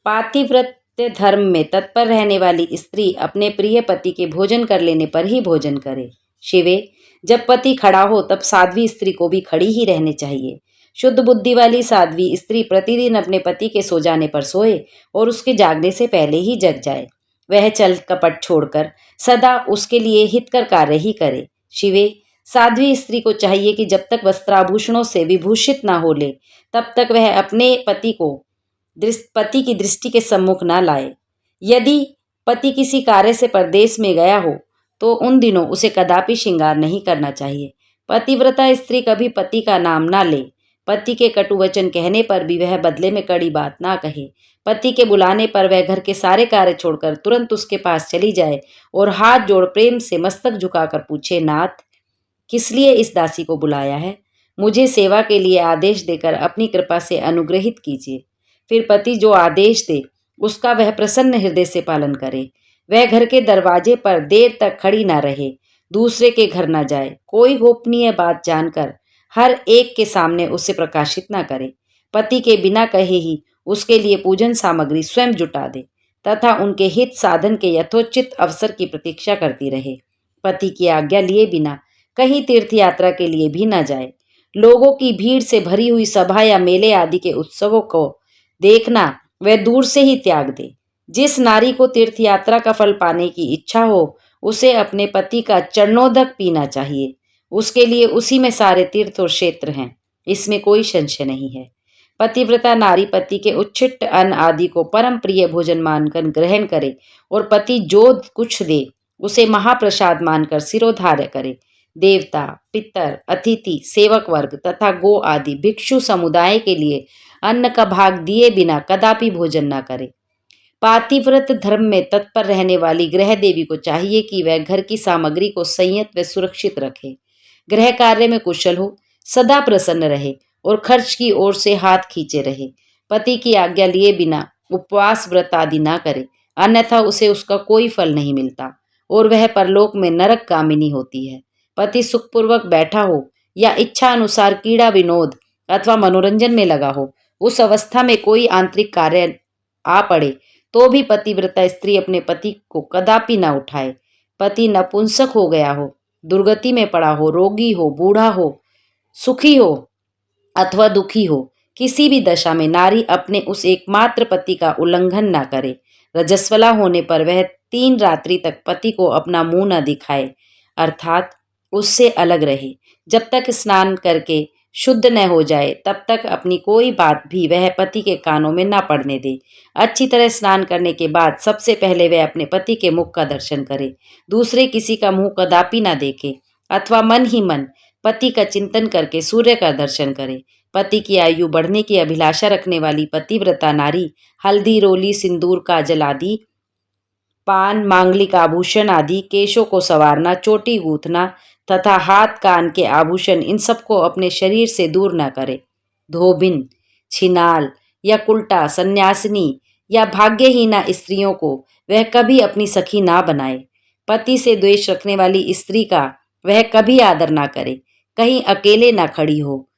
पातिव्रत्य धर्म में तत्पर रहने वाली स्त्री अपने प्रिय पति के भोजन कर लेने पर ही भोजन करे। शिवे, जब पति खड़ा हो तब साध्वी स्त्री को भी खड़ी ही रहने चाहिए। शुद्ध बुद्धि वाली साध्वी स्त्री प्रतिदिन अपने पति के सो जाने पर सोए और उसके जागने से पहले ही जग जाए। वह छल कपट छोड़कर सदा उसके लिए हितकर कार्य ही करे। शिवे, साध्वी स्त्री को चाहिए कि जब तक वस्त्राभूषणों से विभूषित ना हो ले तब तक वह अपने पति की दृष्टि के सम्मुख ना लाए। यदि पति किसी कार्य से परदेश में गया हो तो उन दिनों उसे कदापि श्रृंगार नहीं करना चाहिए। पतिव्रता स्त्री कभी पति का नाम ना ले। पति के कटु वचन कहने पर भी वह बदले में कड़ी बात ना कहे। पति के बुलाने पर वह घर के सारे कार्य छोड़कर तुरंत उसके पास चली जाए और हाथ जोड़ प्रेम से मस्तक झुकाकर पूछे, नाथ, किस लिए इस दासी को बुलाया है? मुझे सेवा के लिए आदेश देकर अपनी कृपा से अनुग्रहित कीजिए। फिर पति जो आदेश दे उसका वह प्रसन्न हृदय से पालन करे। वह घर के दरवाजे पर देर तक खड़ी ना रहे, दूसरे के घर न जाए, कोई गोपनीय बात जानकर हर एक के सामने उसे प्रकाशित न करे। पति के बिना कहे ही उसके लिए पूजन सामग्री स्वयं जुटा दे तथा उनके हित साधन के यथोचित अवसर की प्रतीक्षा करती रहे। पति की आज्ञा लिए बिना कहीं तीर्थ यात्रा के लिए भी न जाए। लोगों की भीड़ से भरी हुई सभा या मेले आदि के उत्सवों को देखना वह दूर से ही त्याग दे। जिस नारी को तीर्थ यात्रा का फल पाने की इच्छा हो उसे अपने पति का चरणोदक पीना चाहिए। उसके लिए उसी में सारे तीर्थ और क्षेत्र हैं, इसमें कोई संशय नहीं है। पतिव्रता नारी पति के उच्छिष्ट अन्न आदि को परम प्रिय भोजन मानकर ग्रहण करे और पति जो कुछ दे उसे महाप्रसाद मानकर सिरोधार्य करे। देवता, पितर, अतिथि, सेवक वर्ग तथा गो आदि भिक्षु समुदाय के लिए अन्न का भाग दिए बिना कदापि भोजन न करे। पातिव्रत धर्म में तत्पर रहने वाली गृह देवी को चाहिए कि वह घर की सामग्री को संयत व सुरक्षित रखे, गृह कार्य में कुशल हो, सदा प्रसन्न रहे और खर्च की ओर से हाथ खींचे रहे। पति की आज्ञा लिए बिना उपवास व्रत आदि ना करे, अन्यथा उसे उसका कोई फल नहीं मिलता और वह परलोक में नरक कामिनी होती है। पति सुखपूर्वक बैठा हो या इच्छा अनुसार क्रीड़ा विनोद अथवा मनोरंजन में लगा हो, उस अवस्था में कोई आंतरिक कार्य आ पड़े तो भी पतिव्रता स्त्री अपने पति को कदापि न उठाए। पति नपुंसक हो गया हो, दुर्गति में पड़ा हो, रोगी हो, बूढ़ा हो, सुखी हो अथवा दुखी हो, किसी भी दशा में नारी अपने उस एकमात्र पति का उल्लंघन न करे। रजस्वला होने पर वह 3 रात्रि तक पति को अपना मुंह न दिखाए, अर्थात उससे अलग रहे। जब तक स्नान करके शुद्ध न हो जाए तब तक अपनी कोई बात भी वह पति के कानों में न पड़ने दे। अच्छी तरह स्नान करने के बाद सबसे पहले वह अपने पति के मुख का दर्शन करे, दूसरे किसी का मुंह कदापि न देखे अथवा मन ही मन पति का चिंतन करके सूर्य का दर्शन करे। पति की आयु बढ़ने की अभिलाषा रखने वाली पतिव्रता नारी हल्दी, रोली, सिंदूर, काजल आदि, पान, मांगलिक आभूषण आदि, केशों को संवारना, चोटी गूंथना तथा हाथ कान के आभूषण, इन सबको अपने शरीर से दूर न करे। धोबिन, छिनाल या कुल्टा, सन्यासिनी या भाग्यहीना स्त्रियों को वह कभी अपनी सखी ना बनाए। पति से द्वेष रखने वाली स्त्री का वह कभी आदर ना करे, कहीं अकेले ना खड़ी हो,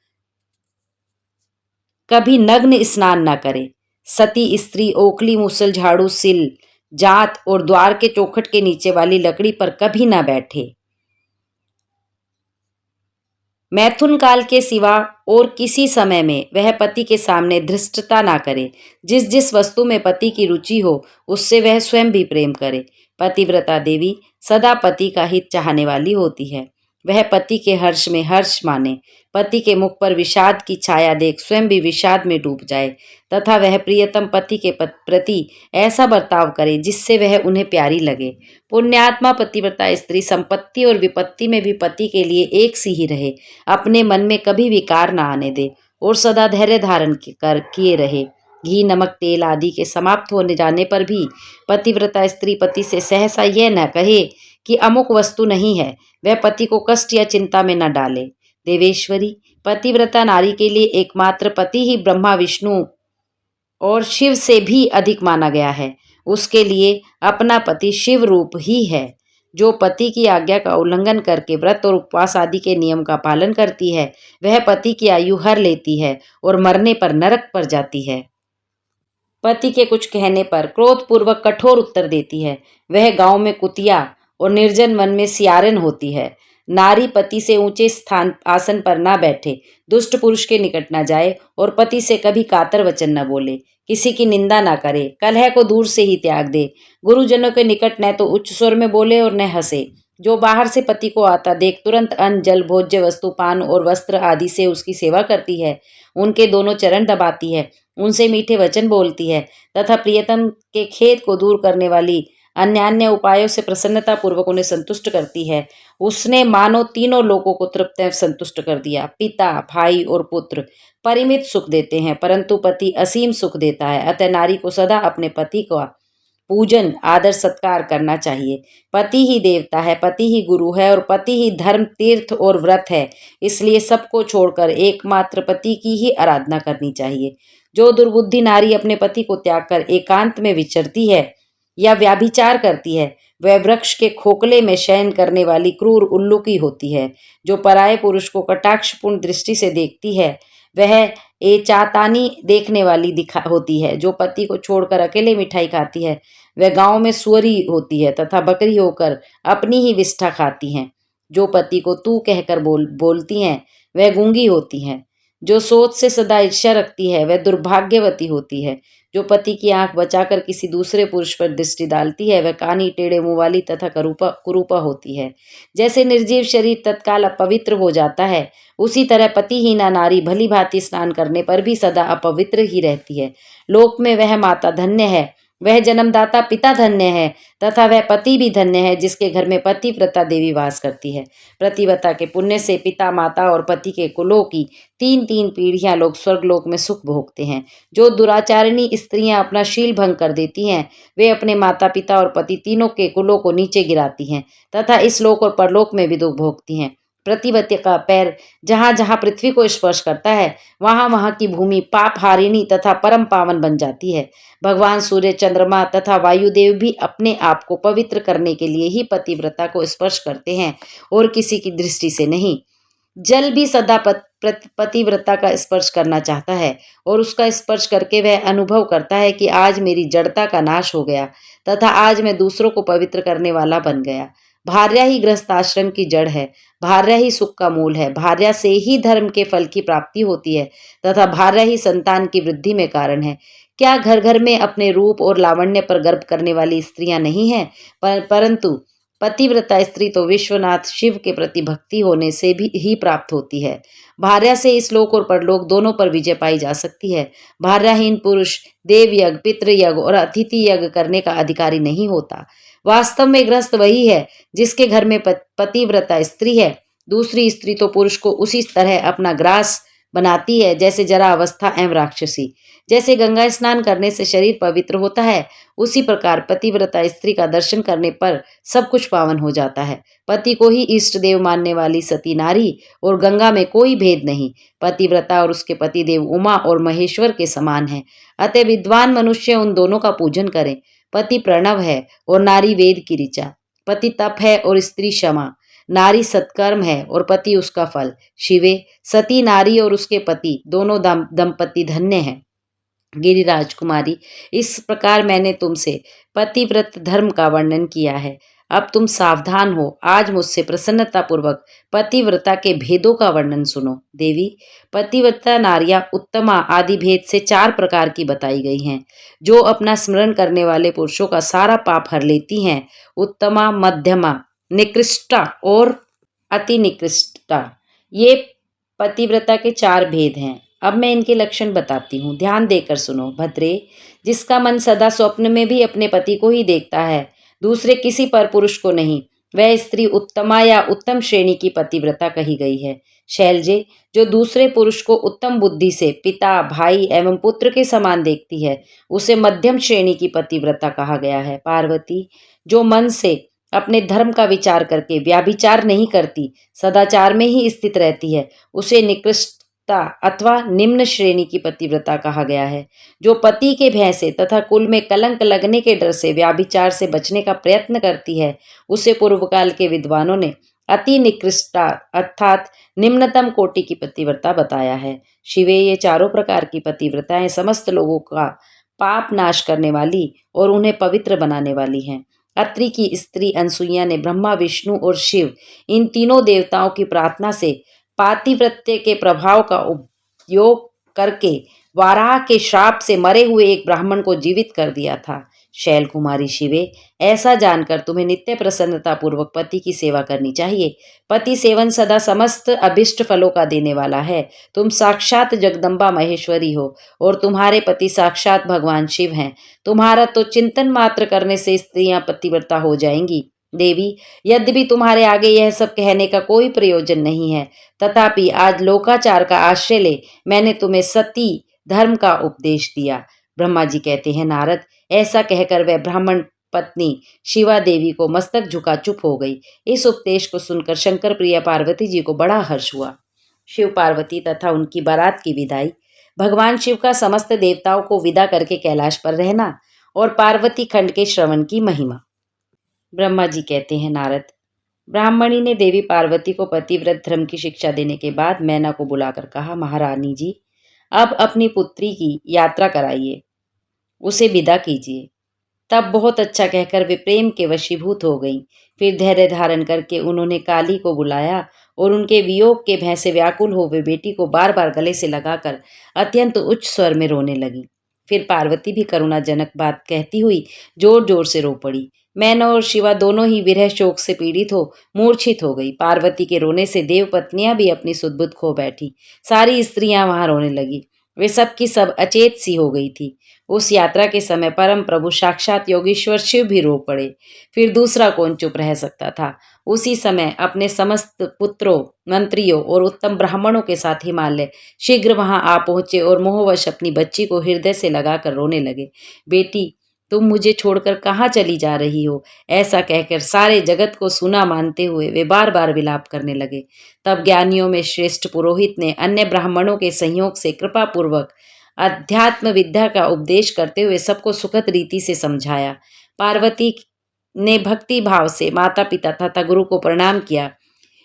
कभी नग्न स्नान ना करे। सती स्त्री ओखली, मूसल, झाड़ू, सिल, जात और द्वार के चौखट के नीचे वाली लकड़ी पर कभी ना बैठे। मैथुन काल के सिवा और किसी समय में वह पति के सामने धृष्टता ना करे। जिस जिस वस्तु में पति की रुचि हो उससे वह स्वयं भी प्रेम करे। पतिव्रता देवी सदा पति का हित चाहने वाली होती है। वह पति के हर्ष में हर्ष माने, पति के मुख पर विषाद की छाया देख स्वयं भी विषाद में डूब जाए तथा वह प्रियतम पति के प्रति ऐसा बर्ताव करे जिससे वह उन्हें प्यारी लगे। पुण्यात्मा पतिव्रता स्त्री संपत्ति और विपत्ति में भी पति के लिए एक सी ही रहे, अपने मन में कभी विकार न आने दे और सदा धैर्य धारण किए रहे। घी, नमक, तेल आदि के समाप्त होने जाने पर भी पतिव्रता स्त्री पति से सहसा यह न कहे कि अमुक वस्तु नहीं है, वह पति को कष्ट या चिंता में न डाले। देवेश्वरी, पतिव्रता नारी के लिए एकमात्र पति ही ब्रह्मा, विष्णु और शिव से भी अधिक माना गया है। उसके लिए अपना पति शिव रूप ही है। जो पति की आज्ञा का उल्लंघन करके व्रत और उपवास आदि के नियम का पालन करती है वह पति की आयु हर लेती है और मरने पर नरक पर जाती है। पति के कुछ कहने पर क्रोधपूर्वक कठोर उत्तर देती है, वह गांव में कुतिया और निर्जन वन में सियारन होती है। नारी पति से ऊंचे स्थान आसन पर ना बैठे, दुष्ट पुरुष के निकट ना जाए और पति से कभी कातर वचन न बोले, किसी की निंदा ना करे, कलह को दूर से ही त्याग दे, गुरुजनों के निकट न तो उच्च स्वर में बोले और न हंसे। जो बाहर से पति को आता देख तुरंत अन्न जल भोज्य वस्तु पान और वस्त्र आदि से उसकी सेवा करती है, उनके दोनों चरण दबाती है, उनसे मीठे वचन बोलती है तथा प्रियतम के खेद को दूर करने वाली अन्य उपायों से प्रसन्नता पूर्वक उन्हें संतुष्ट करती है, उसने मानो तीनों लोगों को तृप्त संतुष्ट कर दिया। पिता, भाई और पुत्र परिमित सुख देते हैं, परंतु पति असीम सुख देता है। अतः नारी को सदा अपने पति का पूजन आदर सत्कार करना चाहिए। पति ही देवता है, पति ही गुरु है और पति ही धर्म तीर्थ और व्रत है। इसलिए सबको छोड़कर एकमात्र पति की ही आराधना करनी चाहिए। जो दुर्बुद्धि नारी अपने पति को त्याग कर एकांत में विचरती है या व्याभिचार करती है, वह वृक्ष के खोखले में शयन करने वाली क्रूर उल्लू की होती है। जो पराये पुरुष को कटाक्षपूर्ण दृष्टि से देखती है, वह चातानी देखने वाली दिखा होती है। जो पति को छोड़कर अकेले मिठाई खाती है, वह गांव में सुअरी होती है तथा बकरी होकर अपनी ही विष्ठा खाती हैं। जो पति को तू कहकर बोलती हैं, वह गूंगी होती हैं। जो सोच से सदा ईर्ष्या रखती है, वह दुर्भाग्यवती होती है। जो पति की आंख बचाकर किसी दूसरे पुरुष पर दृष्टि डालती है, वह कानी टेढ़े मुंह वाली तथा कुरूपा होती है। जैसे निर्जीव शरीर तत्काल अपवित्र हो जाता है, उसी तरह पतिहीना नारी भली भांति स्नान करने पर भी सदा अपवित्र ही रहती है। लोक में वह माता धन्य है, वह जन्मदाता पिता धन्य है तथा वह पति भी धन्य है जिसके घर में पतिव्रता देवी वास करती है। प्रतिव्रता के पुण्य से पिता माता और पति के कुलों की 3-3 पीढ़ियां लोग स्वर्गलोक में सुख भोगते हैं। जो दुराचारिणी स्त्रियां अपना शील भंग कर देती हैं, वे अपने माता पिता और पति तीनों के कुलों को नीचे गिराती हैं तथा इस लोक और परलोक में भी दुख भोगती हैं। प्रतिव्रता का पैर जहाँ जहाँ पृथ्वी को स्पर्श करता है, वहाँ वहाँ की भूमि पाप हारिणी तथा परम पावन बन जाती है। भगवान सूर्य, चंद्रमा तथा वायुदेव भी अपने आप को पवित्र करने के लिए ही पतिव्रता को स्पर्श करते हैं और किसी की दृष्टि से नहीं। जल भी सदा पतिव्रता का स्पर्श करना चाहता है और उसका स्पर्श करके वह अनुभव करता है कि आज मेरी जड़ता का नाश हो गया तथा आज मैं दूसरों को पवित्र करने वाला बन गया। भार्या ही गृहस्थ आश्रम की जड़ है, भार्या ही सुख का मूल है, भार्या से ही धर्म के फल की प्राप्ति होती है तथा भार्या ही संतान की वृद्धि में कारण है। क्या घर घर में अपने रूप और लावण्य पर गर्व करने वाली स्त्रियां नहीं हैं? परंतु पतिव्रता स्त्री तो विश्वनाथ शिव के प्रति भक्ति होने से भी ही प्राप्त होती है। भार्या से इस लोक और परलोक दोनों पर विजय पाई जा सकती है। भार्याहीन पुरुष देव यज्ञ, पितृयज्ञ और अतिथि यज्ञ करने का अधिकारी नहीं होता। वास्तव में गृहस्थ वही है जिसके घर में पतिव्रता स्त्री है। दूसरी स्त्री तो पुरुष को उसी तरह अपना ग्रास बनाती है जैसे जरा अवस्था एवं राक्षसी। जैसे गंगा स्नान करने से शरीर पवित्र होता है, उसी प्रकार पतिव्रता स्त्री का दर्शन करने पर सब कुछ पावन हो जाता है। पति को ही इष्ट देव मानने वाली सती नारी और गंगा में कोई भेद नहीं। पतिव्रता और उसके पति देव उमा और महेश्वर के समान है। अतः विद्वान मनुष्य उन दोनों का पूजन करें। पति प्रणव है और नारी वेद की ऋचा। पति तप है और स्त्री क्षमा। नारी सत्कर्म है और पति उसका फल। शिवे, सती नारी और उसके पति दोनों दंपति धन्य हैं। गिरिराज कुमारी, इस प्रकार मैंने तुमसे पतिव्रत धर्म का वर्णन किया है। अब तुम सावधान हो। आज मुझसे प्रसन्नता पूर्वक पतिव्रता के भेदों का वर्णन सुनो। देवी, पतिव्रता नारियां उत्तमा आदि भेद से 4 प्रकार की बताई गई हैं, जो अपना स्मरण करने वाले पुरुषों का सारा पाप हर लेती हैं। उत्तमा, मध्यमा, निकृष्टा और अति निकृष्टा, ये पतिव्रता के 4 भेद हैं। अब मैं इनके लक्षण बताती हूँ, ध्यान देकर सुनो। भद्रे, जिसका मन सदा स्वप्न में भी अपने पति को ही देखता है, दूसरे किसी पर पुरुष को नहीं, वह स्त्री उत्तमा या उत्तम श्रेणी की पतिव्रता कही गई है। शैलजे, जो दूसरे पुरुष को उत्तम बुद्धि से पिता, भाई एवं पुत्र के समान देखती है, उसे मध्यम श्रेणी की पतिव्रता कहा गया है। पार्वती, जो मन से अपने धर्म का विचार करके व्याभिचार नहीं करती, सदाचार में ही स्थित रहती है, उसे निकृष्टता अथवा निम्न श्रेणी की पतिव्रता कहा गया है। जो पति के भय से तथा कुल में कलंक लगने के डर से व्याभिचार से बचने का प्रयत्न करती है, उसे पूर्व काल के विद्वानों ने अति निकृष्टता अर्थात निम्नतम कोटि की पतिव्रता बताया है। शिवे, ये 4 प्रकार की पतिव्रताएं समस्त लोगों का पाप नाश करने वाली और उन्हें पवित्र बनाने वाली हैं। अत्रि की स्त्री अनसुईया ने ब्रह्मा, विष्णु और शिव इन तीनों देवताओं की प्रार्थना से पातिव्रत्य के प्रभाव का उपयोग करके वाराह के श्राप से मरे हुए एक ब्राह्मण को जीवित कर दिया था। शैल कुमारी शिवे, ऐसा जानकर तुम्हें नित्य प्रसन्नता पूर्वक पति की सेवा करनी चाहिए। पति सेवन सदा समस्त अभिष्ट फलों का देने वाला है। तुम साक्षात जगदम्बा महेश्वरी हो और तुम्हारे पति साक्षात भगवान शिव हैं। तुम्हारा तो चिंतन मात्र करने से स्त्रियां पतिव्रता हो जाएंगी। देवी, यद्यपि तुम्हारे आगे यह सब कहने का कोई प्रयोजन नहीं है, तथापि आज लोकाचार का आश्रय ले मैंने तुम्हें सती धर्म का उपदेश दिया। ब्रह्मा जी कहते हैं, नारद, ऐसा कहकर वह ब्राह्मण पत्नी शिवा देवी को मस्तक झुका चुप हो गई। इस उपदेश को सुनकर शंकर प्रिया पार्वती जी को बड़ा हर्ष हुआ। शिव पार्वती तथा उनकी बारात की विदाई, भगवान शिव का समस्त देवताओं को विदा करके कैलाश पर रहना और पार्वती खंड के श्रवण की महिमा। ब्रह्मा जी कहते हैं, नारद, ब्राह्मणी ने देवी पार्वती को पतिव्रत धर्म की शिक्षा देने के बाद मैना को बुलाकर कहा, महारानी जी, अब अपनी पुत्री की यात्रा कराइए, उसे विदा कीजिए। तब बहुत अच्छा कहकर वे प्रेम के वशीभूत हो गईं। फिर धैर्य धारण करके उन्होंने काली को बुलाया और उनके वियोग के भय से व्याकुल हो वे बेटी को बार बार गले से लगाकर अत्यंत उच्च स्वर में रोने लगी। फिर पार्वती भी करुणाजनक बात कहती हुई जोर जोर से रो पड़ी। मैना और शिवा दोनों ही विरह शोक से पीड़ित हो मूर्छित हो गई। पार्वती के रोने से देव पत्नियां भी अपनी सुध-बुध खो बैठी। सारी स्त्रियां वहां रोने लगी। वे सब की सब अचेत सी हो गई थी। उस यात्रा के समय परम प्रभु साक्षात योगीश्वर शिव भी रो पड़े। फिर दूसरा कौन चुप रह सकता था। उसी समय अपने समस्त पुत्रों, मंत्रियों और उत्तम ब्राह्मणों के साथ हिमालय शीघ्र वहां आ पहुंचे और मोहवश अपनी बच्ची को हृदय से लगाकर रोने लगे। बेटी, तुम मुझे छोड़कर कहाँ चली जा रही हो? ऐसा कहकर सारे जगत को सुना मानते हुए वे बार बार विलाप करने लगे। तब ज्ञानियों में श्रेष्ठ पुरोहित ने अन्य ब्राह्मणों के संयोग से कृपा पूर्वक अध्यात्म विद्या का उपदेश करते हुए सबको सुखद रीति से समझाया। पार्वती ने भक्ति भाव से माता पिता तथा गुरु को प्रणाम किया।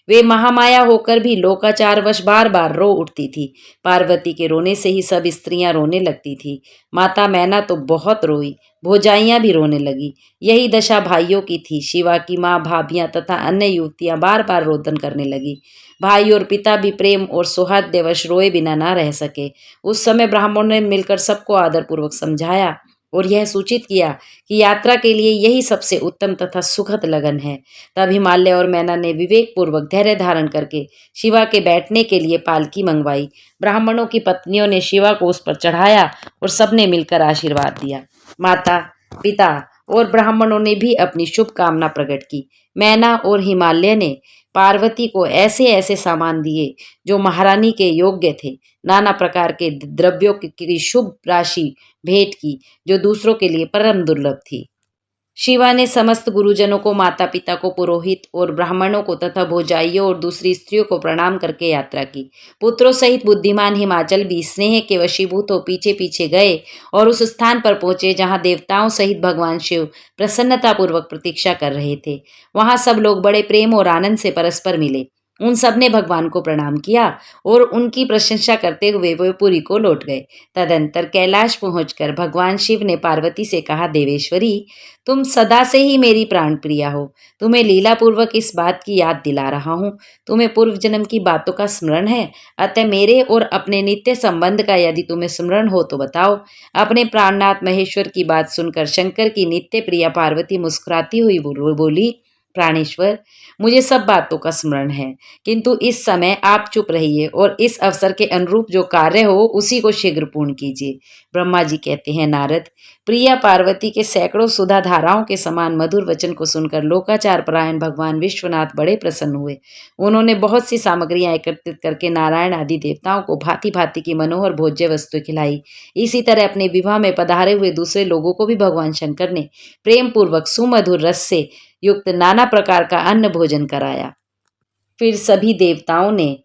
वे महामाया होकर भी लोकाचारवश बार बार रो उठती थी। पार्वती के रोने से ही सब स्त्रियां रोने लगती थी। माता मैना तो बहुत रोई, भौजाइयां भी रोने लगी। यही दशा भाइयों की थी। शिवा की माँ, भाभियां तथा अन्य युवतियां बार बार रोदन करने लगी। भाई और पिता भी प्रेम और सौहार्दवश रोए बिना ना रह सके। उस समय ब्राह्मणों ने मिलकर सबको आदरपूर्वक समझाया और यह सूचित किया कि यात्रा के लिए यही सबसे उत्तम तथा सुखद लगन है। तब हिमालय और मैना ने विवेक पूर्वक धैर्य धारण करके शिवा के बैठने के लिए पालकी मंगवाई। ब्राह्मणों की पत्नियों ने शिवा को उस पर चढ़ाया और सबने मिलकर आशीर्वाद दिया। माता, पिता और ब्राह्मणों ने भी अपनी शुभकामना प्रकट की। मैना और हिमालय ने पार्वती को ऐसे ऐसे सामान दिए जो महारानी के योग्य थे। नाना प्रकार के द्रव्यों की शुभ राशि भेंट की जो दूसरों के लिए परम दुर्लभ थी। शिवा ने समस्त गुरुजनों को, माता पिता को, पुरोहित और ब्राह्मणों को तथा भौजाइयों और दूसरी स्त्रियों को प्रणाम करके यात्रा की। पुत्रों सहित बुद्धिमान हिमाचल भी स्नेह के वशीभूत हो पीछे पीछे गए और उस स्थान पर पहुंचे जहां देवताओं सहित भगवान शिव प्रसन्नतापूर्वक प्रतीक्षा कर रहे थे। वहां सब लोग बड़े प्रेम और आनंद से परस्पर मिले। उन सब ने भगवान को प्रणाम किया और उनकी प्रशंसा करते हुए वे पुरी को लौट गए। तदंतर कैलाश पहुंचकर भगवान शिव ने पार्वती से कहा, देवेश्वरी, तुम सदा से ही मेरी प्राण प्रिया हो। तुम्हें लीला पूर्वक इस बात की याद दिला रहा हूँ। तुम्हें पूर्व जन्म की बातों का स्मरण है, अतः मेरे और अपने नित्य संबंध का यदि तुम्हें स्मरण हो तो बताओ। अपने प्राणनाथ महेश्वर की बात सुनकर शंकर की नित्य प्रिया पार्वती मुस्कुराती हुई बोली, प्राणेश्वर, मुझे सब बातों का स्मरण है, किंतु इस समय आप चुप रहिए और इस अवसर के अनुरूप जो कार्य हो उसी को शीघ्र पूर्ण कीजिए। ब्रह्मा जी कहते हैं, नारद, प्रिया पार्वती के सैकड़ों सुधा धाराओं के समान मधुर वचन को सुनकर लोकाचार परायण भगवान विश्वनाथ बड़े प्रसन्न हुए। उन्होंने बहुत सी सामग्रियां एकत्रित करके नारायण आदि देवताओं को भांति भांति की मनोहर भोज्य वस्तु खिलाई। इसी तरह अपने विवाह में पधारे हुए दूसरे लोगों को भी भगवान शंकर ने प्रेम पूर्वक सुमधुर रस से युक्त नाना प्रकार का अन्न भोजन कराया। फिर सभी देवताओं ने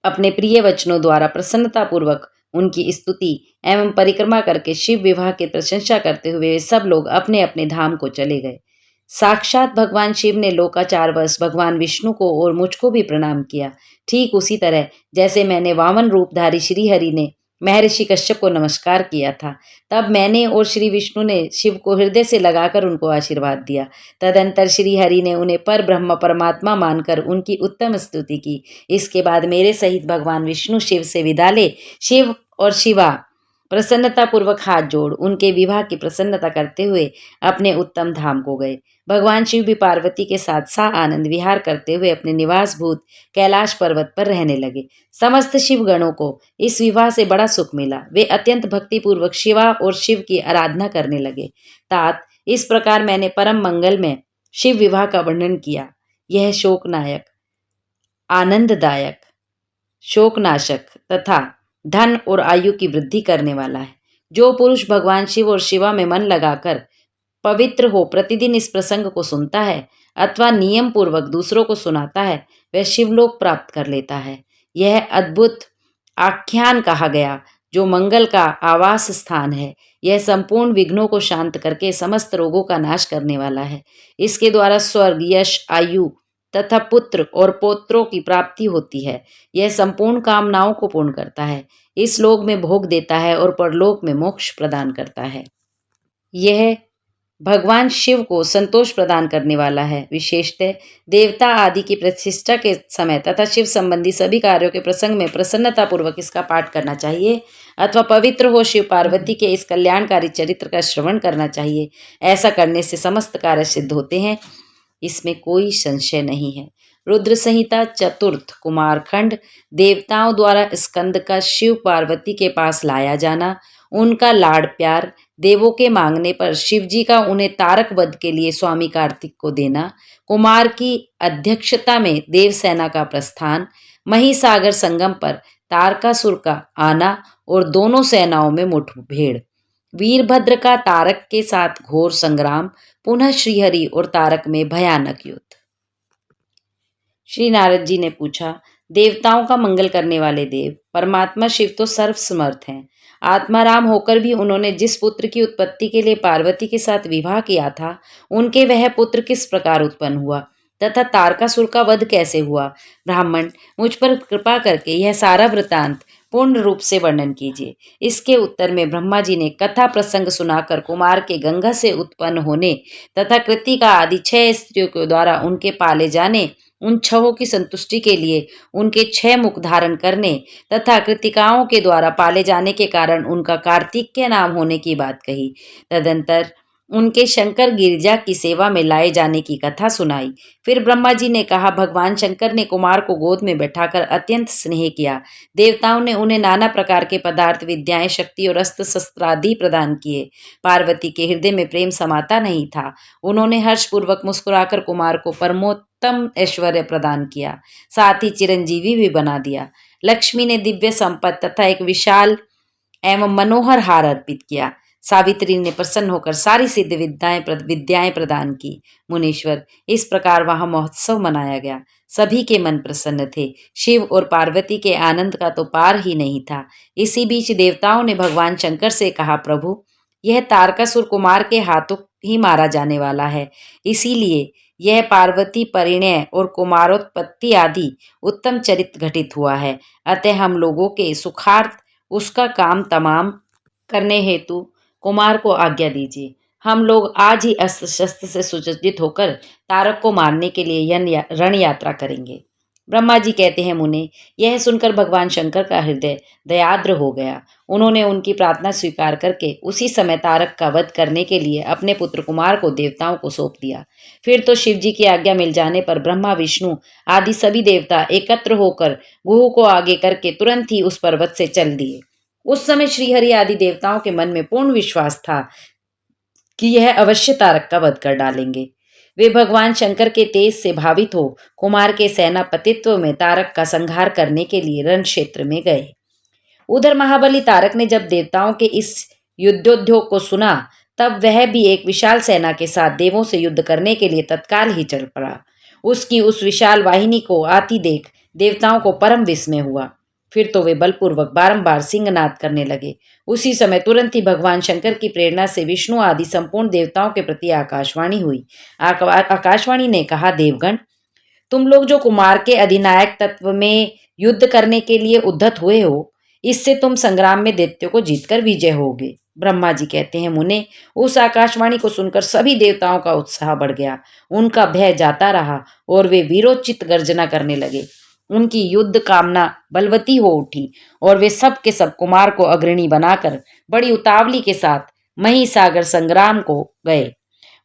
अपने प्रिय वचनों द्वारा प्रसन्नतापूर्वक उनकी स्तुति एवं परिक्रमा करके शिव विवाह की प्रशंसा करते हुए सब लोग अपने अपने धाम को चले गए। साक्षात भगवान शिव ने लोकाचारवश भगवान विष्णु को और मुझको भी प्रणाम किया। ठीक उसी तरह जैसे मैंने वामन रूपधारी श्रीहरि ने महर्षि कश्यप को नमस्कार किया था। तब मैंने और श्री विष्णु ने शिव को हृदय से लगाकर उनको आशीर्वाद दिया। तदंतर श्री हरि ने उन्हें पर ब्रह्म परमात्मा मानकर उनकी उत्तम स्तुति की। इसके बाद मेरे सहित भगवान विष्णु शिव से विदा ले शिव और शिवा प्रसन्नता पूर्वक हाथ जोड़ उनके विवाह की प्रसन्नता करते हुए अपने उत्तम धाम को गए। भगवान शिव भी पार्वती के साथ सा आनंद विहार करते हुए अपने निवास भूत कैलाश पर्वत पर रहने लगे। समस्त शिव गणों को इस विवाह से बड़ा सुख मिला। वे अत्यंत भक्ति पूर्वक शिवा और शिव की आराधना करने लगे। तात, इस प्रकार मैंने परम मंगल में शिव विवाह का वर्णन किया। यह शोकनायक, आनंददायक, शोकनाशक तथा धन और आयु की वृद्धि करने वाला है। जो पुरुष भगवान शिव और शिवा में मन लगाकर पवित्र हो प्रतिदिन इस प्रसंग को सुनता है अथवा नियम पूर्वक दूसरों को सुनाता है, वह शिवलोक प्राप्त कर लेता है। यह अद्भुत आख्यान कहा गया जो मंगल का आवास स्थान है। यह संपूर्ण विघ्नों को शांत करके समस्त रोगों का नाश करने वाला है। इसके द्वारा स्वर्ग, यश, आयु तथा पुत्र और पौत्रों की प्राप्ति होती है। यह संपूर्ण कामनाओं को पूर्ण करता है, इस लोक में भोग देता है और परलोक में मोक्ष प्रदान करता है। यह भगवान शिव को संतोष प्रदान करने वाला है। विशेषतः देवता आदि की प्रतिष्ठा के समय तथा शिव संबंधी सभी कार्यों के प्रसंग में प्रसन्नता पूर्वक इसका पाठ करना चाहिए अथवा पवित्र हो शिव पार्वती के इस कल्याणकारी चरित्र का श्रवण करना चाहिए। ऐसा करने से समस्त कार्य सिद्ध होते हैं, इसमें कोई संशय नहीं है। रुद्र संहिता चतुर्थ कुमारखंड। देवताओं द्वारा स्कंद का शिव पार्वती के पास लाया जाना, उनका लाड़ प्यार, देवों के मांगने पर शिवजी का उन्हें तारक वध के लिए स्वामी कार्तिक को देना, कुमार की अध्यक्षता में देवसेना का प्रस्थान, महिसागर संगम पर तारकासुर का आना और दोनों सेनाओं में मुठभेड़, वीरभद्र का तारक के साथ घोर संग्राम, पुनः श्रीहरि और तारक में भयानक युद्ध। श्री नारद जी ने पूछा, देवताओं का मंगल करने वाले देव परमात्मा शिव तो सर्वसमर्थ हैं। आत्माराम होकर भी उन्होंने जिस पुत्र की उत्पत्ति के लिए पार्वती के साथ विवाह किया था, उनके वह पुत्र किस प्रकार उत्पन्न हुआ तथा तारकासुर का वध कैसे हुआ? ब्राह्मण, मुझ पर कृपा करके यह सारा वृतांत पूर्ण रूप से वर्णन कीजिए। इसके उत्तर में ब्रह्मा जी ने कथा प्रसंग सुनाकर कुमार के गंगा से उत्पन्न होने तथा कृतिका आदि 6 स्त्रियों के द्वारा उनके पाले जाने, उन 6 की संतुष्टि के लिए उनके 6 मुख धारण करने तथा कृतिकाओं के द्वारा पाले जाने के कारण उनका कार्तिक के नाम होने की बात कही। तदंतर उनके शंकर गिरिजा की सेवा में लाए जाने की कथा सुनाई। फिर ब्रह्मा जी ने कहा, भगवान शंकर ने कुमार को गोद में बैठाकर अत्यंत स्नेह किया। देवताओं ने उन्हें नाना प्रकार के पदार्थ, विद्याएं, शक्ति और अस्त्र शस्त्र आदि प्रदान किए। पार्वती के हृदय में प्रेम समाता नहीं था। उन्होंने हर्षपूर्वक मुस्कुराकर कुमार को परमोत्तम ऐश्वर्य प्रदान किया, साथ ही चिरंजीवी भी बना दिया। लक्ष्मी ने दिव्य संपत्ति तथा एक विशाल एवं मनोहर हार अर्पित किया। सावित्री ने प्रसन्न होकर सारी सिद्ध विद्याएं प्रदान की। मुनीश्वर, इस प्रकार वहां महोत्सव मनाया गया। सभी के मन प्रसन्न थे। शिव और पार्वती के आनंद का तो पार ही नहीं था। इसी बीच देवताओं ने भगवान शंकर से कहा, प्रभु, यह तारकासुर कुमार के हाथों ही मारा जाने वाला है, इसीलिए यह पार्वती परिणय और कुमारोत्पत्ति आदि उत्तम चरित्र घटित हुआ है। अतः हम लोगों के सुखार्थ उसका काम तमाम करने हेतु कुमार को आज्ञा दीजिए। हम लोग आज ही अस्त्र शस्त्र से सुसज्जित होकर तारक को मारने के लिए रण यात्रा करेंगे। ब्रह्मा जी कहते हैं, मुने, यह सुनकर भगवान शंकर का हृदय दयाद्र हो गया। उन्होंने उनकी प्रार्थना स्वीकार करके उसी समय तारक का वध करने के लिए अपने पुत्र कुमार को देवताओं को सौंप दिया। फिर तो शिव जी की आज्ञा मिल जाने पर ब्रह्मा, विष्णु आदि सभी देवता एकत्र होकर गुह को आगे करके तुरंत ही उस पर्वत से चल दिए। उस समय श्रीहरि आदि देवताओं के मन में पूर्ण विश्वास था कि यह अवश्य तारक का वध कर डालेंगे। वे भगवान शंकर के तेज से भावित हो कुमार के सेनापतित्व में तारक का संहार करने के लिए रण क्षेत्र में गए। उधर महाबली तारक ने जब देवताओं के इस युद्धोद्योग को सुना, तब वह भी एक विशाल सेना के साथ देवों से युद्ध करने के लिए तत्काल ही चल पड़ा। उसकी उस विशाल वाहिनी को आती देख देवताओं को परम विस्मय हुआ। फिर तो वे बलपूर्वक बारंबार सिंहनाद करने लगे। उसी समय तुरंत ही भगवान शंकर की प्रेरणा से विष्णु आदि संपूर्ण देवताओं के प्रति आकाशवाणी हुई। आकाशवाणी ने कहा, देवगण, तुम लोग जो कुमार के अधिनायक तत्व में युद्ध करने के लिए उद्धत हुए हो, इससे तुम संग्राम में दैत्यों को जीतकर विजय होगे। ब्रह्मा जी कहते हैं, मुने, उस आकाशवाणी को सुनकर सभी देवताओं का उत्साह बढ़ गया। उनका भय जाता रहा और वे वीरोचित गर्जना करने लगे। उनकी युद्ध कामना बलवती हो उठी और वे सब के सब कुमार को अग्रणी बनाकर बड़ी उतावली के साथ महिसागर संग्राम को गए।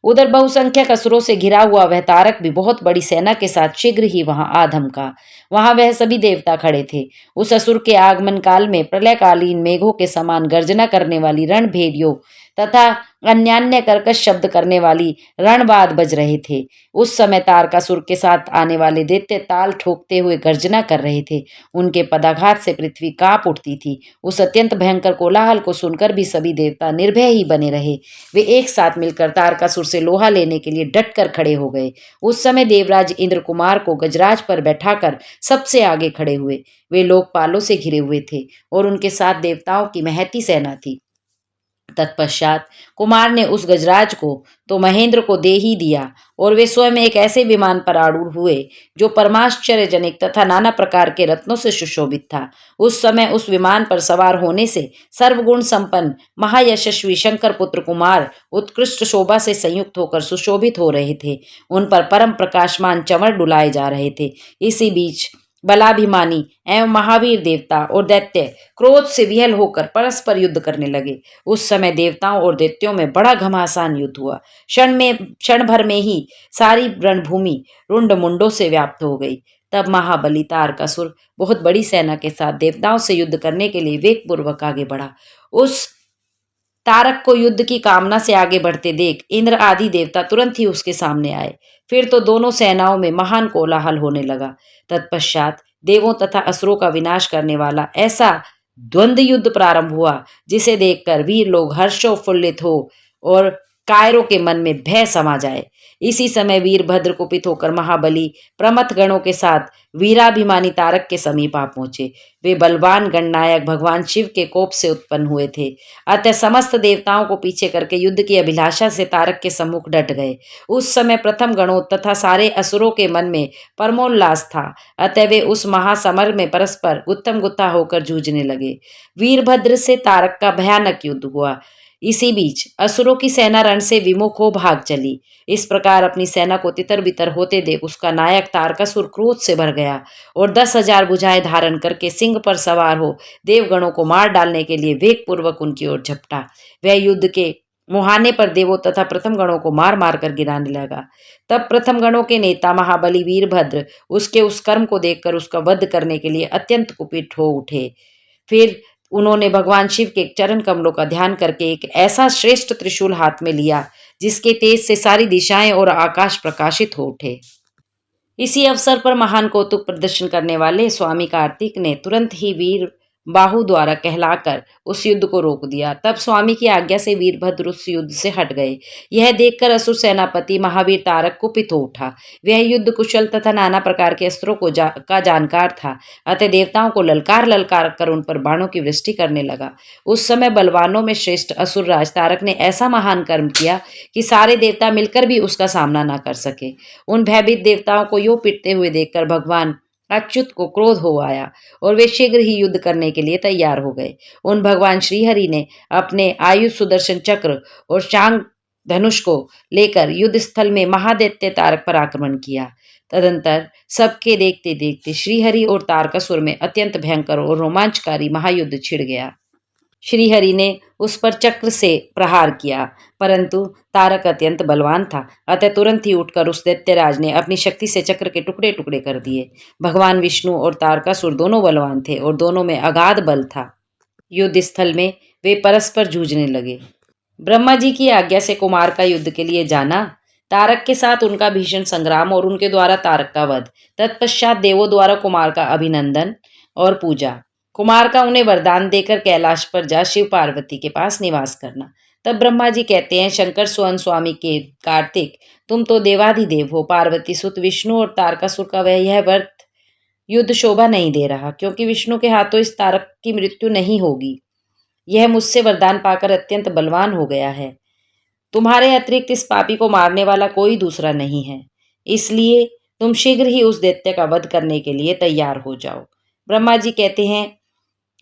उधर बहुसंख्यक असुरों से घिरा हुआ वह तारक भी बहुत बड़ी सेना के साथ शीघ्र ही वहां आ धमका। वहां वह सभी देवता खड़े थे। उस असुर के आगमन काल में प्रलयकालीन मेघों के समान गर्जना करने वाली रणभेरियों तथा अन्यान्य कर्कश शब्द करने वाली रणबाद बज रहे थे। उस समय तारकासुर के साथ आने वाले दैत्य ताल ठोकते हुए गर्जना कर रहे थे। उनके पदाघात से पृथ्वी कांप उठती थी। उस अत्यंत भयंकर कोलाहल को सुनकर भी सभी देवता निर्भय ही बने रहे। वे एक साथ मिलकर तारकासुर से लोहा लेने के लिए डटकर खड़े हो गए। उस समय देवराज इंद्र कुमार को गजराज पर बैठाकर सबसे आगे खड़े हुए। वे लोकपालों से घिरे हुए थे और उनके साथ देवताओं की महती सेना थी। तत्पश्चात कुमार ने उस गजराज को तो महेंद्र को दे ही दिया और वे स्वयं एक ऐसे विमान पर आरूढ़ हुए जो परमाश्चर्यजनक तथा नाना प्रकार के रत्नों से सुशोभित था। उस समय उस विमान पर सवार होने से सर्वगुण संपन्न महायशस्वी शंकर पुत्र कुमार उत्कृष्ट शोभा से संयुक्त होकर सुशोभित हो रहे थे। उन पर परम प्रकाशमान चंवर डुलाए जा रहे थे। इसी बीच बलाभिमानी एवं महावीर देवता और दैत्य क्रोध से विहल होकर परस्पर युद्ध करने लगे। उस समय देवताओं और दैत्यों में बड़ा घमासान युद्ध हुआ। क्षण भर में ही सारी रणभूमि रुंड मुंडों से व्याप्त हो गई। तब महाबली तारकासुर बहुत बड़ी सेना के साथ देवताओं से युद्ध करने के लिए वेगपूर्वक आगे बढ़ा। उस तारक को युद्ध की कामना से आगे बढ़ते देख इंद्र आदि देवता तुरंत ही उसके सामने आए। फिर तो दोनों सेनाओं में महान कोलाहल होने लगा। तत्पश्चात देवों तथा असुरों का विनाश करने वाला ऐसा द्वंद्व युद्ध प्रारंभ हुआ जिसे देखकर वीर लोग हर्षोल्फुल्लित हो और कायरों के मन में भय समा जाए। इसी समय वीरभद्र कुपित होकर महाबली प्रमथ गणों के साथ वीराभिमानी तारक के समीप आ पहुंचे। वे बलवान गणनायक भगवान शिव के कोप से उत्पन्न हुए थे। अतः समस्त देवताओं को पीछे करके युद्ध की अभिलाषा से तारक के सम्मुख डट गए। उस समय प्रथम गणों तथा सारे असुरों के मन में परमोल्लास था। अतः वे उस महासमर में परस्पर गुत्थम गुत्था होकर जूझने लगे। वीरभद्र से तारक का भयानक युद्ध हुआ। इसी बीच असुरों की सेना रण से विमुख हो भाग चली। इस प्रकार अपनी सेना को तितर बितर होते देख उसका नायक तारकासुर क्रोध से भर गया और 10,000 भुजाएं धारण करके सिंह पर सवार हो देवगणों को मार डालने के लिए वेग पूर्वक उनकी ओर झपटा। वह युद्ध के मुहाने पर देवों तथा प्रथम गणों को मार मार कर गिराने लगा। तब प्रथम गणों के नेता महाबली वीरभद्र उसके उस कर्म को देखकर उसका वध करने के लिए अत्यंत कुपित हो उठे। फिर उन्होंने भगवान शिव के चरण कमलों का ध्यान करके एक ऐसा श्रेष्ठ त्रिशूल हाथ में लिया जिसके तेज से सारी दिशाएं और आकाश प्रकाशित हो उठे। इसी अवसर पर महान कौतुक प्रदर्शन करने वाले स्वामी कार्तिक ने तुरंत ही वीर बाहु द्वारा कहलाकर उस युद्ध को रोक दिया। तब स्वामी की आज्ञा से वीरभद्र उस युद्ध से हट गए। यह देखकर असुर सेनापति महावीर तारक कुपित हो उठा। वह युद्ध कुशल तथा नाना प्रकार के अस्त्रों का जानकार था। अतः देवताओं को ललकार ललकार कर उन पर बाणों की वृष्टि करने लगा। उस समय बलवानों में श्रेष्ठ असुर राज तारक ने ऐसा महान कर्म किया कि सारे देवता मिलकर भी उसका सामना न कर सके। उन भयभीत देवताओं को यूं पिटते हुए देखकर भगवान अच्युत को क्रोध हो आया और वे शीघ्र ही युद्ध करने के लिए तैयार हो गए। उन भगवान श्रीहरि ने अपने आयुष सुदर्शन चक्र और शांग धनुष को लेकर युद्ध स्थल में महादैत्य तारक पर आक्रमण किया। तदंतर सबके देखते देखते श्रीहरि और तारकासुर में अत्यंत भयंकर और रोमांचकारी महायुद्ध छिड़ गया। श्रीहरि ने उस पर चक्र से प्रहार किया, परंतु तारक अत्यंत बलवान था। अतः तुरंत ही उठकर उस दैत्यराज ने अपनी शक्ति से चक्र के टुकड़े टुकड़े कर दिए। भगवान विष्णु और तारकासुर दोनों बलवान थे और दोनों में अगाध बल था। युद्ध स्थल में वे परस्पर जूझने लगे। ब्रह्मा जी की आज्ञा से कुमार का युद्ध के लिए जाना, तारक के साथ उनका भीषण संग्राम और उनके द्वारा तारक का वध, तत्पश्चात देवों द्वारा कुमार का अभिनंदन और पूजा, कुमार का उन्हें वरदान देकर कैलाश पर जा शिव पार्वती के पास निवास करना। तब ब्रह्मा जी कहते हैं, शंकर सुवन स्वामी के कार्तिक, तुम तो देवाधिदेव हो। पार्वती सुत विष्णु और तारकासुर का वह यह व्रत युद्ध शोभा नहीं दे रहा, क्योंकि विष्णु के हाथों इस तारक की मृत्यु नहीं होगी। यह मुझसे वरदान पाकर अत्यंत बलवान हो गया है। तुम्हारे अतिरिक्त इस पापी को मारने वाला कोई दूसरा नहीं है, इसलिए तुम शीघ्र ही उस दैत्य का वध करने के लिए तैयार हो जाओ। ब्रह्मा जी कहते हैं,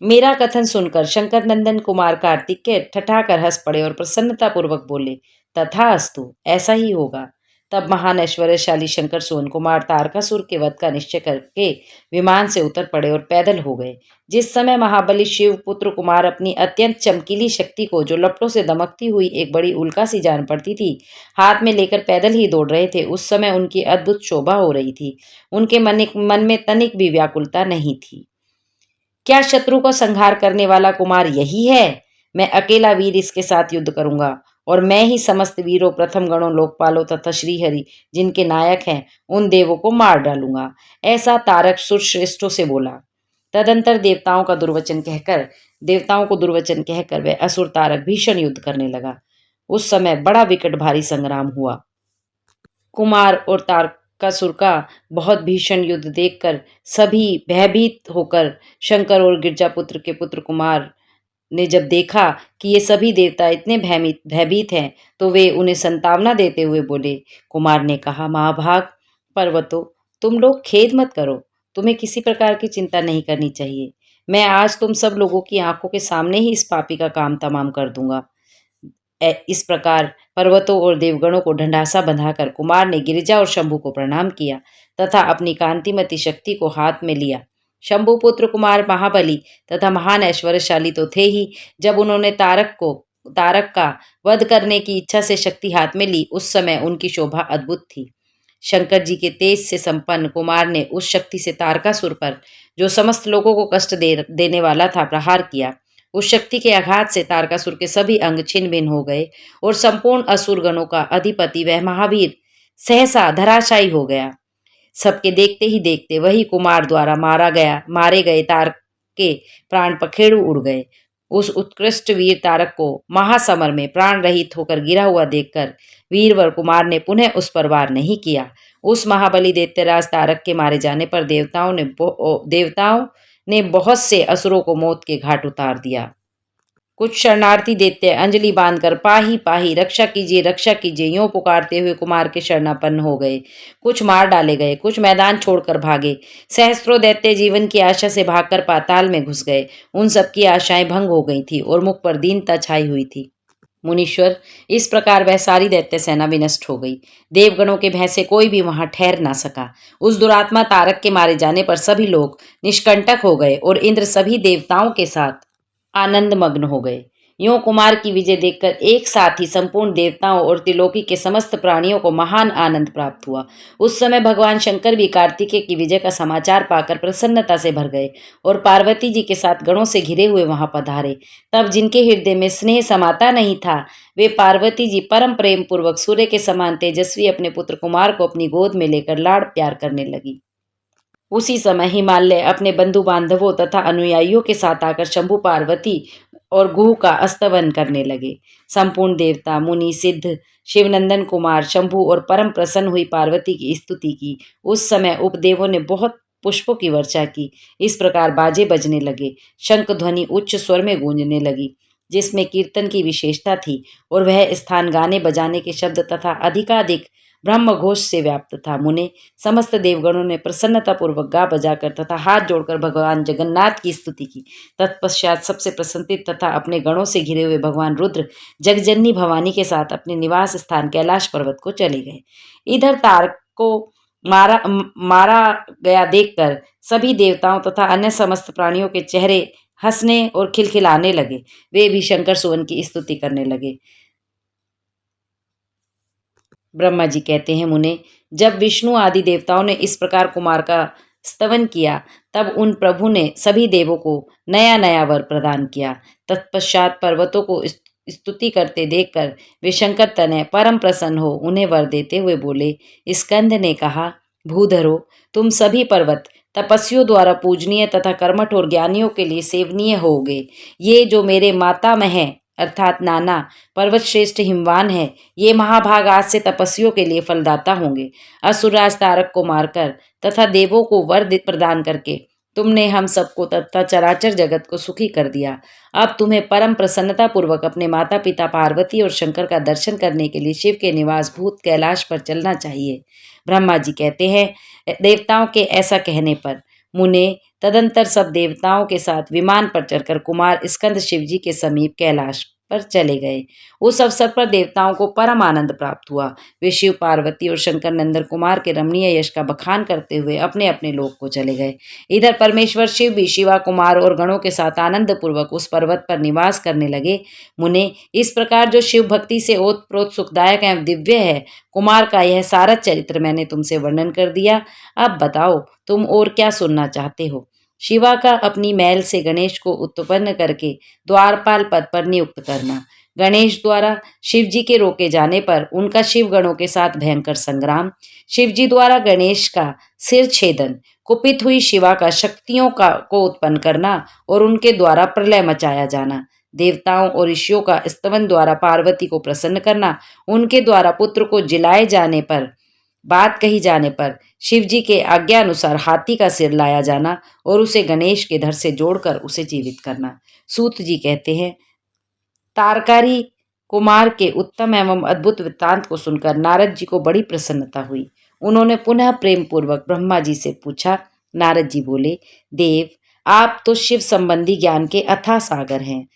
मेरा कथन सुनकर शंकर नंदन कुमार कार्तिकेय ठठाकर हंस पड़े और प्रसन्नतापूर्वक बोले, तथास्तु, ऐसा ही होगा। तब महान ऐश्वर्यशाली शंकर सुवन कुमार तारकासुर के वध का निश्चय करके विमान से उतर पड़े और पैदल हो गए। जिस समय महाबली शिव पुत्र कुमार अपनी अत्यंत चमकीली शक्ति को, जो लपटों से दमकती हुई एक बड़ी उल्का सी जान पड़ती थी, हाथ में लेकर पैदल ही दौड़ रहे थे, उस समय उनकी अद्भुत शोभा हो रही थी। उनके मन में तनिक भी व्याकुलता नहीं थी। क्या शत्रु को संहार करने वाला कुमार यही है? मैं अकेला वीर इसके साथ युद्ध करूंगा और मैं ही समस्त वीरों, प्रथम गणों, लोकपालों तथा श्रीहरि जिनके नायक हैं, उन देवों को मार डालूंगा। ऐसा तारक सुरश्रेष्ठों से बोला। तदंतर देवताओं को दुर्वचन कहकर वह असुर तारक भीषण युद्ध करने लगा। उस समय बड़ा विकट भारी संग्राम हुआ। कुमार और तारकासुर का बहुत भीषण युद्ध देखकर सभी भयभीत होकर शंकर और गिरजापुत्र के पुत्र कुमार ने जब देखा कि ये सभी देवता इतने भयभीत हैं, तो वे उन्हें संतावना देते हुए बोले। कुमार ने कहा, महाभाग पर्वतों, तुम लोग खेद मत करो, तुम्हें किसी प्रकार की चिंता नहीं करनी चाहिए। मैं आज तुम सब लोगों की आंखों के सामने ही इस पापी का काम तमाम कर दूंगा। इस प्रकार पर्वतों और देवगणों को ढंढासा बंधाकर कुमार ने गिरिजा और शंभु को प्रणाम किया तथा अपनी कांतिमती शक्ति को हाथ में लिया। शंभु पुत्र कुमार महाबली तथा महान ऐश्वर्यशाली तो थे ही, जब उन्होंने तारक का वध करने की इच्छा से शक्ति हाथ में ली, उस समय उनकी शोभा अद्भुत थी। शंकर जी के तेज से संपन्न कुमार ने उस शक्ति से तारकासुर पर, जो समस्त लोगों को कष्ट देने वाला था, प्रहार किया। उस शक्ति के आघात से तारकासुर के सभी अंग छिन्न भिन्न हो गए और संपूर्ण असुरगणों का अधिपति वह महावीर सहसा धराशायी हो गया। सबके देखते ही देखते वही कुमार द्वारा मारे गए तारक के प्राण पखेरु उड़ गए। उस उत्कृष्ट वीर तारक को महासमर में प्राण रहित होकर गिरा हुआ देखकर वीरवर कुमार ने पुनः उस पर वार नहीं किया। उस महाबली दैत्यराज तारक के मारे जाने पर देवताओं ने बहुत से असुरों को मौत के घाट उतार दिया। कुछ शरणार्थी दैत्य अंजलि बांधकर पाही पाही रक्षा कीजिए यूं पुकारते हुए कुमार के शरणापन्न हो गए। कुछ मार डाले गए, कुछ मैदान छोड़कर भागे। सहस्त्रों दैत्य जीवन की आशा से भागकर पाताल में घुस गए। उन सबकी आशाएं भंग हो गई थी और मुख पर दीनता छाई हुई थी। मुनीश्वर, इस प्रकार वह सारी दैत्य सेना विनष्ट हो गई। देवगणों के भय से कोई भी वहां ठहर ना सका। उस दुरात्मा तारक के मारे जाने पर सभी लोग निष्कंटक हो गए और इंद्र सभी देवताओं के साथ आनंद मग्न हो गए। यूं कुमार की विजय देखकर एक साथ ही संपूर्ण देवताओं और त्रिलोकी के समस्त प्राणियों को महान आनंद प्राप्त हुआ। उस समय भगवान शंकर भी कार्तिकेय की विजय का समाचार पाकर प्रसन्नता से भर गए और पार्वती जी के साथ गणों से घिरे हुए वहां पधारे। तब जिनके हृदय में स्नेह समाता नहीं था, वे पार्वती जी परम प्रेम पूर्वक सूर्य के समान तेजस्वी अपने पुत्र कुमार को अपनी गोद में लेकर लाड़ प्यार करने लगी। उसी समय हिमालय अपने बंधु बांधवों तथा अनुयायियों के साथ आकर शंभु, पार्वती और गुह का अस्तवन करने लगे। संपूर्ण देवता, मुनि, सिद्ध, शिवनंदन कुमार शंभु और परम प्रसन्न हुई पार्वती की स्तुति की। उस समय उपदेवों ने बहुत पुष्पों की वर्षा की। इस प्रकार बाजे बजने लगे, शंख ध्वनि उच्च स्वर में गूंजने लगी, जिसमें कीर्तन की विशेषता थी और वह स्थान गाने बजाने के शब्द तथा अधिकाधिक ब्रह्म घोष से व्याप्त था। मुने समस्त देवगणों ने प्रसन्नतापूर्वक गा बजाकर तथा हाथ जोड़कर भगवान जगन्नाथ की स्तुति की। तत्पश्चात सबसे प्रसन्नित तथा अपने गणों से घिरे हुए भगवान रुद्र जगजननी भवानी के साथ अपने निवास स्थान कैलाश पर्वत को चले गए। इधर तारक को मारा गया देखकर सभी देवताओं तथा अन्य समस्त प्राणियों के चेहरे हंसने और खिलखिलाने लगे। वे भी शंकर सुवन की स्तुति करने लगे। ब्रह्मा जी कहते हैं, मुने, जब विष्णु आदि देवताओं ने इस प्रकार कुमार का स्तवन किया, तब उन प्रभु ने सभी देवों को नया नया वर प्रदान किया। तत्पश्चात पर्वतों को स्तुति करते देखकर वे शंकर तनय परम प्रसन्न हो उन्हें वर देते हुए बोले। स्कंद ने कहा, भूधरो, तुम सभी पर्वत तपस्वियों द्वारा पूजनीय तथा कर्मठ और ज्ञानियों के लिए सेवनीय होगे। ये जो मेरे मातामह हैं अर्थात नाना पर्वत श्रेष्ठ हिमवान है, ये महाभाग आज से तपस्वियों के लिए फलदाता होंगे। असुरराज तारक को मारकर तथा देवों को वर प्रदान करके तुमने हम सबको तथा चराचर जगत को सुखी कर दिया। अब तुम्हें परम प्रसन्नता पूर्वक अपने माता पिता पार्वती और शंकर का दर्शन करने के लिए शिव के निवास भूत कैलाश पर चलना चाहिए। ब्रह्मा जी कहते हैं, देवताओं के ऐसा कहने पर मुने, तदंतर सब देवताओं के साथ विमान पर चढ़कर कुमार स्कंद शिव जी के समीप कैलाश पर चले गए। उस अवसर पर देवताओं को परम आनंद प्राप्त हुआ। वे शिव, पार्वती और शंकर नंदन कुमार के रमणीय यश का बखान करते हुए अपने अपने लोक को चले गए। इधर परमेश्वर शिव भी शिवा, कुमार और गणों के साथ आनंद पूर्वक उस पर्वत पर निवास करने लगे। मुने, इस प्रकार जो शिव भक्ति से ओतप्रोत सुखदायक एवं दिव्य है, कुमार का यह सारा चरित्र मैंने तुमसे वर्णन कर दिया। अब बताओ तुम और क्या सुनना चाहते हो। शिवा का अपनी मैल से गणेश को उत्पन्न करके द्वारपाल पद पर नियुक्त करना। गणेश द्वारा शिव जी के रोके जाने पर उनका शिव गणों के साथ भयंकर संग्राम। शिव जी द्वारा गणेश का सिर छेदन। कुपित हुई शिवा का शक्तियों को उत्पन्न करना और उनके द्वारा प्रलय मचाया जाना। देवताओं और ऋषियों का स्तवन द्वारा पार्वती को प्रसन्न करना। उनके द्वारा पुत्र को जिलाए जाने पर, बात कही जाने पर शिव जी के आज्ञा अनुसार हाथी का सिर लाया जाना और उसे गणेश के धड़ से जोड़कर उसे जीवित करना। सूत जी कहते हैं, तारकारी कुमार के उत्तम एवं अद्भुत वृत्तांत को सुनकर नारद जी को बड़ी प्रसन्नता हुई। उन्होंने पुनः प्रेम पूर्वक ब्रह्मा जी से पूछा। नारद जी बोले, देव, आप तो शिव संबंधी ज्ञान के अथाह सागर हैं।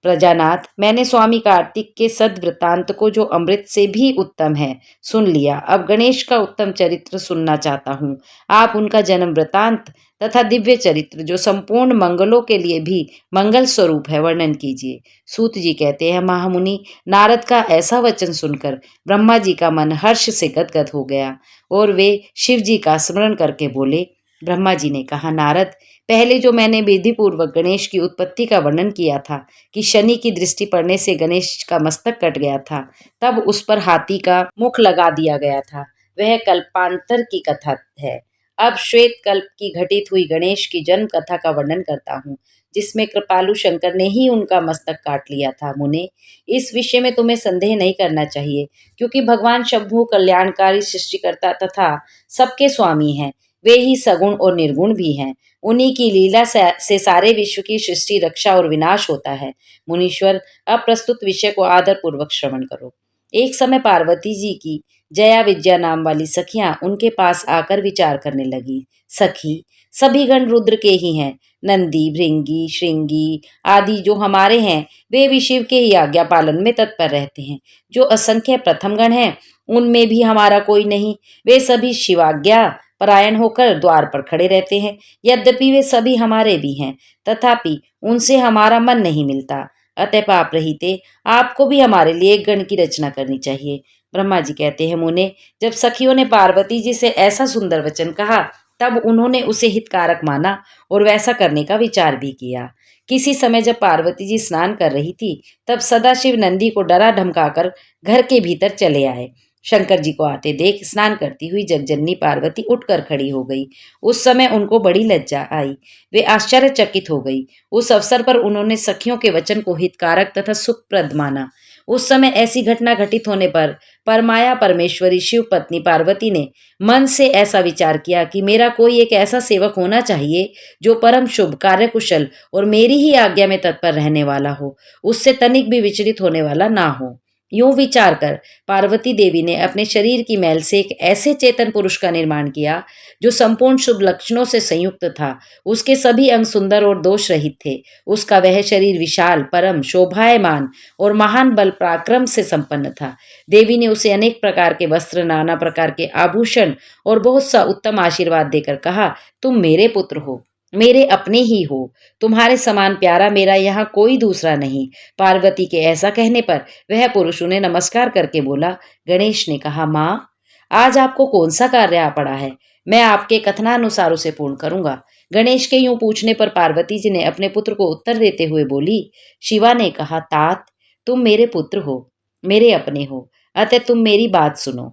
प्रजानाथ, मैंने स्वामी कार्तिक के सद्वृत्तांत को, जो अमृत से भी उत्तम है, सुन लिया। अब गणेश का उत्तम चरित्र सुनना चाहता हूँ। आप उनका जन्म वृत्तांत तथा दिव्य चरित्र, जो संपूर्ण मंगलों के लिए भी मंगल स्वरूप है, वर्णन कीजिए। सूत जी कहते हैं, महामुनि, नारद का ऐसा वचन सुनकर ब्रह्मा जी का मन हर्ष से गदगद हो गया और वे शिव जी का स्मरण करके बोले। ब्रह्मा जी ने कहा, नारद, पहले जो मैंने विधि पूर्वक गणेश की उत्पत्ति का वर्णन किया था कि शनि की दृष्टि पड़ने से गणेश का मस्तक कट गया था, तब उस पर हाथी का मुख लगा दिया गया था, वह कल्पांतर की कथा है। अब श्वेत कल्प की घटित हुई गणेश की जन्म कथा का वर्णन करता हूँ, जिसमें कृपालु शंकर ने ही उनका मस्तक काट लिया था। मुने, इस विषय में तुम्हें संदेह नहीं करना चाहिए, क्योंकि भगवान शंभु कल्याणकारी सृष्टिकर्ता तथा सबके स्वामी हैं। वे ही सगुण और निर्गुण भी हैं। उन्हीं की लीला से सारे विश्व की सृष्टि, रक्षा और विनाश होता है। मुनीश्वर, अब प्रस्तुत विषय को आदर पूर्वक श्रवण करो। एक समय पार्वती जी की जया विद्या नाम वाली सखियां उनके पास आकर विचार करने लगी। सखी, सभी गण रुद्र के ही हैं। नंदी, भृंगी, श्रृंगी आदि जो हमारे हैं, वे भी शिव के ही आज्ञा पालन में तत्पर रहते हैं। जो असंख्य प्रथम गण हैं, उनमें भी हमारा कोई नहीं। वे सभी शिवाज्ञा परायण होकर द्वार पर खड़े रहते हैं। यद्यपि वे सभी हमारे भी हैं, तथापि उनसे हमारा मन नहीं मिलता। अतः पाप रहिते आपको भी हमारे लिए एक गण की रचना करनी चाहिए। ब्रह्मा जी कहते हैं, मुने, जब सखियों ने पार्वती जी से ऐसा सुंदर वचन कहा, तब उन्होंने उसे हितकारक माना और वैसा करने का विचार भी किया। किसी समय जब पार्वती जी स्नान कर रही थी, तब सदाशिव नंदी को डरा धमकाकर घर के भीतर चले आए। शंकर जी को आते देख स्नान करती हुई जगजननी पार्वती उठकर खड़ी हो गई। उस समय उनको बड़ी लज्जा आई। वे आश्चर्यचकित हो गई। उस अवसर पर उन्होंने सखियों के वचन को हितकारक तथा सुखप्रद माना। उस समय ऐसी घटना घटित होने पर परमाया परमेश्वरी शिव पत्नी पार्वती ने मन से ऐसा विचार किया कि मेरा कोई एक ऐसा सेवक होना चाहिए जो परम शुभ, कार्यकुशल और मेरी ही आज्ञा में तत्पर रहने वाला हो, उससे तनिक भी विचलित होने वाला ना हो। यूं विचार कर पार्वती देवी ने अपने शरीर की मैल से एक ऐसे चेतन पुरुष का निर्माण किया जो संपूर्ण शुभ लक्षणों से संयुक्त था। उसके सभी अंग सुंदर और दोष रहित थे। उसका वह शरीर विशाल, परम शोभायमान और महान बल पराक्रम से संपन्न था। देवी ने उसे अनेक प्रकार के वस्त्र, नाना प्रकार के आभूषण और बहुत सा उत्तम आशीर्वाद देकर कहा, तुम मेरे पुत्र हो, मेरे अपने ही हो। तुम्हारे समान प्यारा मेरा यहाँ कोई दूसरा नहीं। पार्वती के ऐसा कहने पर वह पुरुष उन्हें नमस्कार करके बोला। गणेश ने कहा, माँ, आज आपको कौन सा कार्य आ पड़ा है? मैं आपके कथनानुसार उसे पूर्ण करूंगा। गणेश के यूं पूछने पर पार्वती जी ने अपने पुत्र को उत्तर देते हुए बोली। शिवा ने कहा, तात, तुम मेरे पुत्र हो, मेरे अपने हो, अतः तुम मेरी बात सुनो।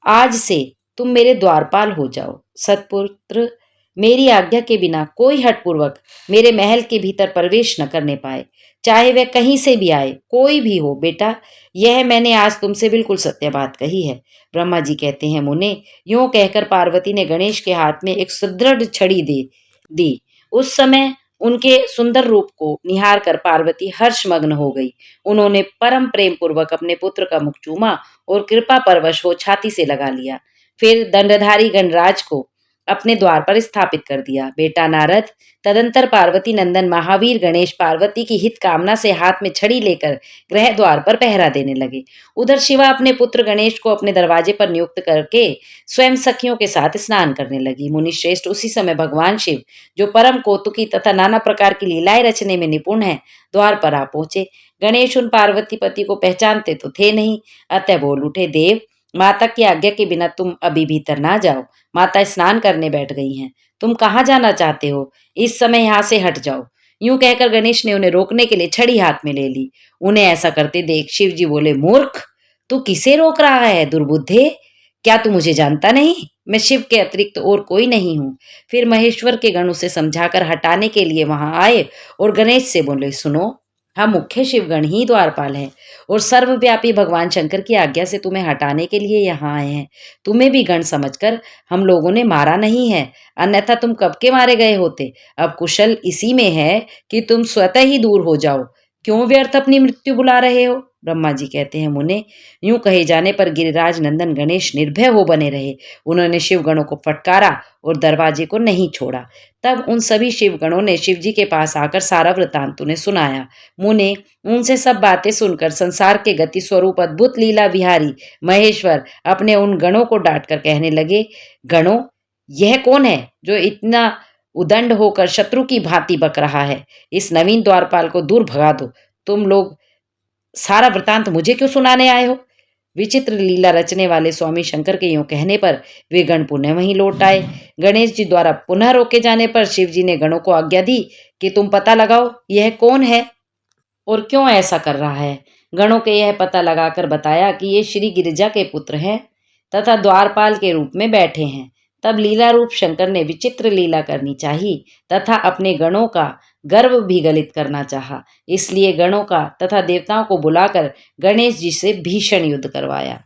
आज से तुम मेरे द्वारपाल हो जाओ। सत्पुत्र मेरी आज्ञा के बिना कोई हठपूर्वक मेरे महल के भीतर प्रवेश न करने पाए, चाहे वह कहीं से भी आए, कोई भी हो। बेटा, यह मैंने आज तुमसे बिल्कुल सत्य बात कही है। ब्रह्मा जी कहते हैं, मुने, यूं कहकर पार्वती ने गणेश के हाथ में एक सुदृढ़ छड़ी दे दी। उस समय उनके सुंदर रूप को निहार कर पार्वती हर्षमग्न हो गई। उन्होंने परम प्रेम पूर्वक अपने पुत्र का मुख चूमा और कृपा परवश हो छाती से लगा लिया। फिर दंडधारी गणराज को अपने द्वार पर स्थापित कर दिया। बेटा नारद तदंतर पार्वती नंदन महावीर गणेश पार्वती की हित कामना से हाथ में छड़ी लेकर गृह द्वार पर पहरा देने लगे। उधर शिवा अपने पुत्र गणेश को अपने दरवाजे पर नियुक्त करके स्वयं सखियों के साथ स्नान करने लगी। मुनि श्रेष्ठ उसी समय भगवान शिव, जो परम कौतुकी तथा नाना प्रकार की लीलाएं रचने में निपुण है, द्वार पर आ पहुंचे। गणेश उन पार्वती पति को पहचानते तो थे नहीं, अतः बोल उठे, देव, माता की आज्ञा के बिना तुम अभी भीतर ना जाओ। माता स्नान करने बैठ गई हैं। तुम कहाँ जाना चाहते हो? इस समय यहाँ से हट जाओ। यूं कहकर गणेश ने उन्हें रोकने के लिए छड़ी हाथ में ले ली। उन्हें ऐसा करते देख शिव जी बोले, मूर्ख, तू किसे रोक रहा है? दुर्बुद्धे, क्या तू मुझे जानता नहीं? मैं शिव के अतिरिक्त और कोई नहीं हूं। फिर महेश्वर के गण उसे समझाकर हटाने के लिए वहां आए और गणेश से बोले, सुनो, हम मुख्य शिवगण ही द्वारपाल हैं और सर्वव्यापी भगवान शंकर की आज्ञा से तुम्हें हटाने के लिए यहाँ आए हैं। तुम्हें भी गण समझकर हम लोगों ने मारा नहीं है, अन्यथा तुम कब के मारे गए होते। अब कुशल इसी में है कि तुम स्वतः ही दूर हो जाओ। क्यों व्यर्थ अपनी मृत्यु बुला रहे हो? ब्रह्मा जी कहते हैं, मुने, यूं कहे जाने पर गिरिराज नंदन गणेश निर्भय हो बने रहे। उन्होंने शिवगणों को फटकारा और दरवाजे को नहीं छोड़ा। तब उन सभी शिवगणों ने शिव जी के पास आकर सारा वृतांत उन्हें सुनाया। मुने उनसे सब बातें सुनकर संसार के गति स्वरूप अद्भुत लीला विहारी महेश्वर अपने उन गणों को डांट कर कहने लगे, गणों, यह कौन है जो इतना उदंड होकर शत्रु की भांति बक रहा है? इस नवीन द्वारपाल को दूर भगा दो। तुम लोग सारा वृतांत मुझे क्यों सुनाने आए हो? विचित्र लीला रचने वाले स्वामी शंकर के यूं कहने पर वे गण पुनः वहीं लौट आए। गणेश जी द्वारा पुनः रोके जाने पर शिव जी ने गणों को आज्ञा दी कि तुम पता लगाओ यह कौन है और क्यों ऐसा कर रहा है। गणों के यह पता लगाकर बताया कि ये श्री गिरिजा के पुत्र हैं तथा द्वारपाल के रूप में बैठे हैं। तब लीला रूप शंकर ने विचित्र लीला करनी चाहिए तथा अपने गणों का गर्व भी गलित करना चाहा। इसलिए गणों का तथा देवताओं को बुलाकर गणेश जी से भीषण युद्ध करवाया।